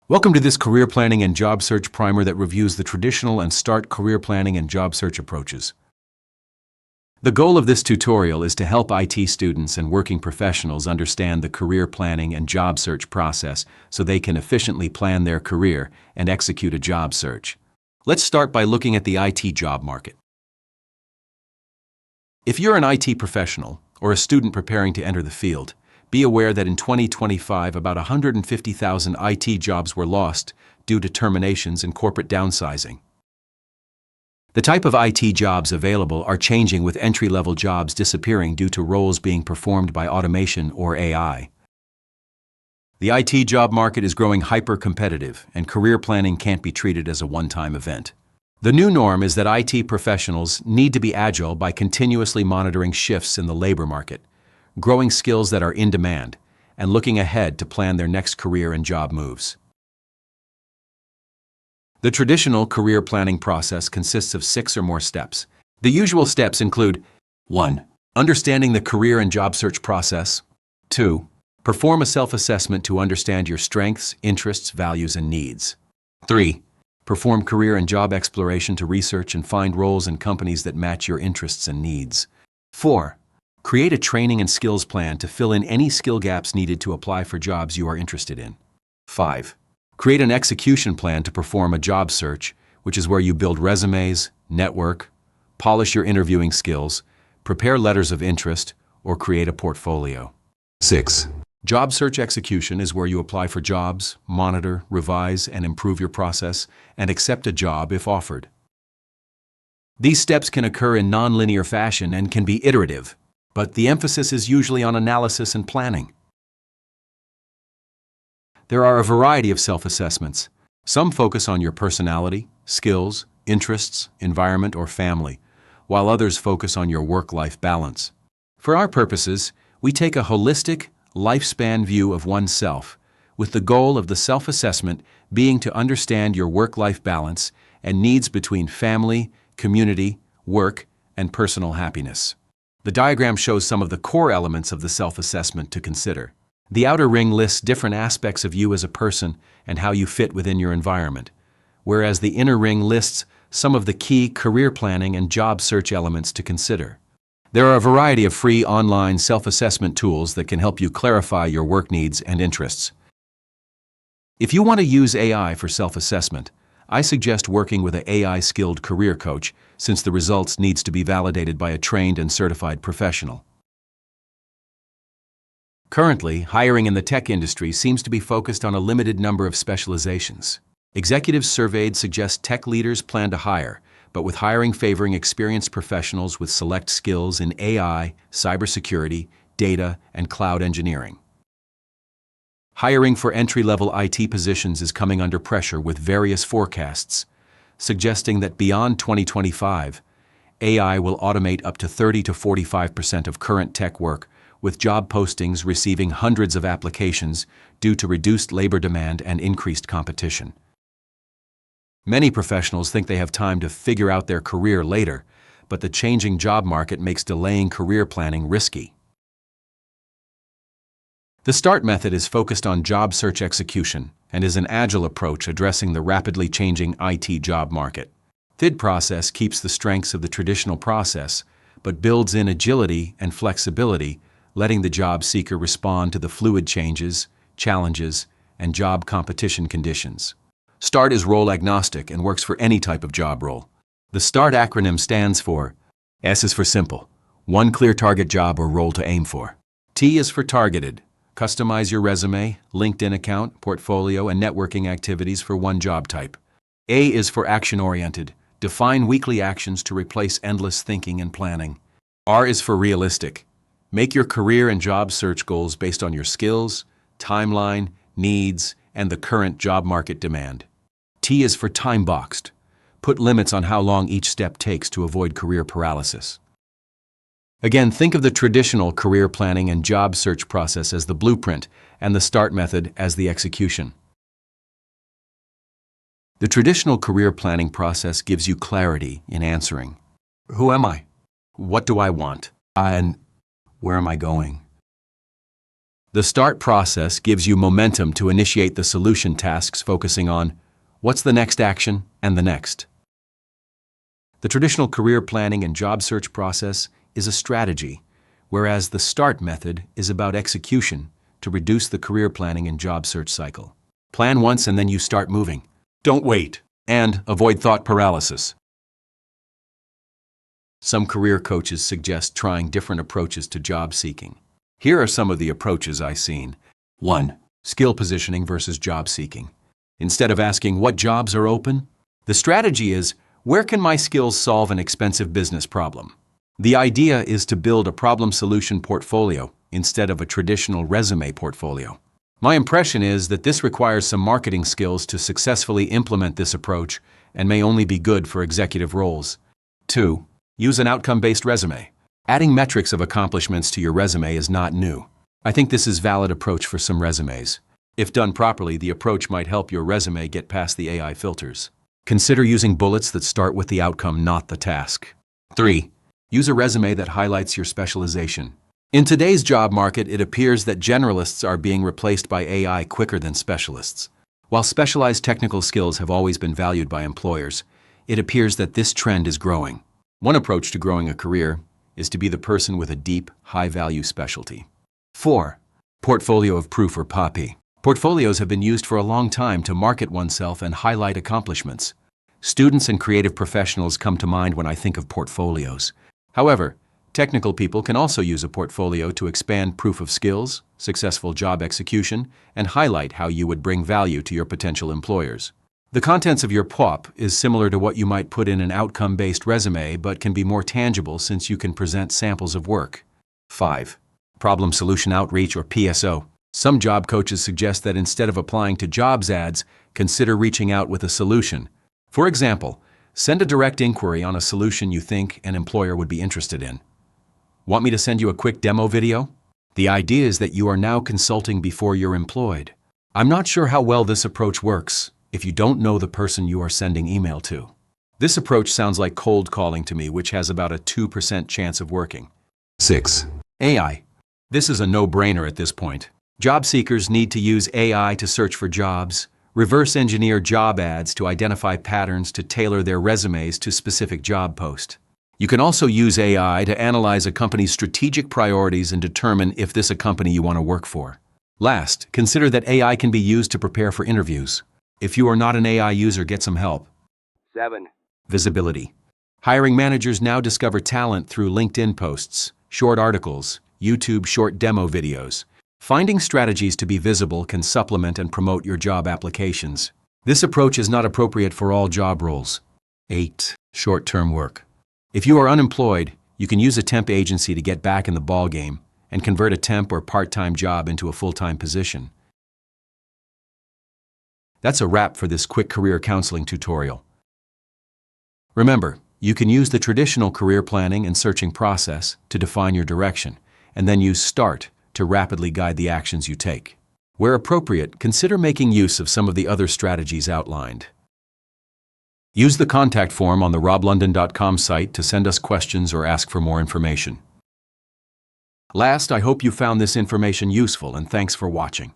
Welcome to this career planning and job search primer that reviews the traditional and START career planning and job search approaches. The goal of this tutorial is to help IT students and working professionals understand the career planning and job search process so they can efficiently plan their career and execute a job search. Let's start by looking at the IT job market. If you're an IT professional or a student preparing to enter the field, be aware that in 2025 about 150,000 IT jobs were lost due to terminations and corporate downsizing. The type of IT jobs available are changing, with entry-level jobs disappearing due to roles being performed by automation or AI. The IT job market is growing hyper-competitive, and career planning can't be treated as a one-time event. The new norm is that IT professionals need to be agile by continuously monitoring shifts in the labor market, growing skills that are in demand, and looking ahead to plan their next career and job moves. The traditional career planning process consists of 6 or more steps. The usual steps include 1. Understanding the career and job search process. 2. Perform a self-assessment to understand your strengths, interests, values, and needs. 3. Perform career and job exploration to research and find roles and companies that match your interests and needs. 4. Create a training and skills plan to fill in any skill gaps needed to apply for jobs you are interested in. 5. Create an execution plan to perform a job search, which is where you build resumes, network, polish your interviewing skills, prepare letters of interest, or create a portfolio. 6. Job search execution is where you apply for jobs, monitor, revise, and improve your process, and accept a job if offered. These steps can occur in non-linear fashion and can be iterative, but the emphasis is usually on analysis and planning. There are a variety of self-assessments. Some focus on your personality, skills, interests, environment, or family, while others focus on your work-life balance. For our purposes, we take a holistic, lifespan view of oneself, with the goal of the self-assessment being to understand your work-life balance and needs between family, community, work, and personal happiness. The diagram shows some of the core elements of the self-assessment to consider. The outer ring lists different aspects of you as a person and how you fit within your environment, whereas the inner ring lists some of the key career planning and job search elements to consider. There are a variety of free online self-assessment tools that can help you clarify your work needs and interests. If you want to use AI for self-assessment, I suggest working with an AI-skilled career coach, since the results needs to be validated by a trained and certified professional. Currently, hiring in the tech industry seems to be focused on a limited number of specializations. Executives surveyed suggest tech leaders plan to hire, but with hiring favoring experienced professionals with select skills in AI, cybersecurity, data, and cloud engineering. Hiring for entry-level IT positions is coming under pressure, with various forecasts suggesting that beyond 2025, AI will automate up to 30 to 45% of current tech work, with job postings receiving hundreds of applications due to reduced labor demand and increased competition. Many professionals think they have time to figure out their career later, but the changing job market makes delaying career planning risky. The START method is focused on job search execution and is an agile approach addressing the rapidly changing IT job market. THID process keeps the strengths of the traditional process, but builds in agility and flexibility, letting the job seeker respond to the fluid changes, challenges, and job competition conditions. START is role agnostic and works for any type of job role. The START acronym stands for: S is for simple, one clear target job or role to aim for. T is for targeted. Customize your resume, LinkedIn account, portfolio, and networking activities for one job type. A is for action-oriented. Define weekly actions to replace endless thinking and planning. R is for realistic. Make your career and job search goals based on your skills, timeline, needs, and the current job market demand. T is for time-boxed. Put limits on how long each step takes to avoid career paralysis. Again, think of the traditional career planning and job search process as the blueprint and the START method as the execution. The traditional career planning process gives you clarity in answering: who am I? What do I want? And where am I going? The start process gives you momentum to initiate the solution tasks, focusing on what's the next action and the next. The traditional career planning and job search process is a strategy, whereas the START method is about execution to reduce the career planning and job search cycle. Plan once and then you start moving. Don't wait. And avoid thought paralysis. Some career coaches suggest trying different approaches to job seeking. Here are some of the approaches I've seen. 1. Skill positioning versus job seeking. Instead of asking what jobs are open, the strategy is, where can my skills solve an expensive business problem? The idea is to build a problem-solution portfolio instead of a traditional resume portfolio. My impression is that this requires some marketing skills to successfully implement this approach and may only be good for executive roles. 2. Use an outcome-based resume. Adding metrics of accomplishments to your resume is not new. I think this is a valid approach for some resumes. If done properly, the approach might help your resume get past the AI filters. Consider using bullets that start with the outcome, not the task. 3. Use a resume that highlights your specialization. In today's job market, it appears that generalists are being replaced by AI quicker than specialists. While specialized technical skills have always been valued by employers, it appears that this trend is growing. One approach to growing a career is to be the person with a deep, high-value specialty. 4. Portfolio of proof or POPI. Portfolios have been used for a long time to market oneself and highlight accomplishments. Students and creative professionals come to mind when I think of portfolios. However, technical people can also use a portfolio to expand proof of skills, successful job execution, and highlight how you would bring value to your potential employers. The contents of your POP is similar to what you might put in an outcome-based resume, but can be more tangible since you can present samples of work. 5. Problem Solution Outreach or PSO. Some job coaches suggest that instead of applying to jobs ads, consider reaching out with a solution. For example, send a direct inquiry on a solution you think an employer would be interested in. Want me to send you a quick demo video? The idea is that you are now consulting before you're employed. I'm not sure how well this approach works if you don't know the person you are sending email to. This approach sounds like cold calling to me, which has about a 2% chance of working. 6. AI. This is a no-brainer at this point. Job seekers need to use AI to search for jobs, reverse engineer job ads to identify patterns to tailor their resumes to specific job posts. You can also use AI to analyze a company's strategic priorities and determine if this is a company you want to work for. Last, consider that AI can be used to prepare for interviews. If you are not an AI user, get some help. 7. Visibility. Hiring managers now discover talent through LinkedIn posts, short articles, YouTube short demo videos. Finding strategies to be visible can supplement and promote your job applications. This approach is not appropriate for all job roles. 8. Short-term work. If you are unemployed, you can use a temp agency to get back in the ballgame and convert a temp or part-time job into a full-time position. That's a wrap for this quick career counseling tutorial. Remember, you can use the traditional career planning and searching process to define your direction, and then use START to rapidly guide the actions you take. Where appropriate, consider making use of some of the other strategies outlined. Use the contact form on the roblondon.com site to send us questions or ask for more information. Last, I hope you found this information useful, and thanks for watching.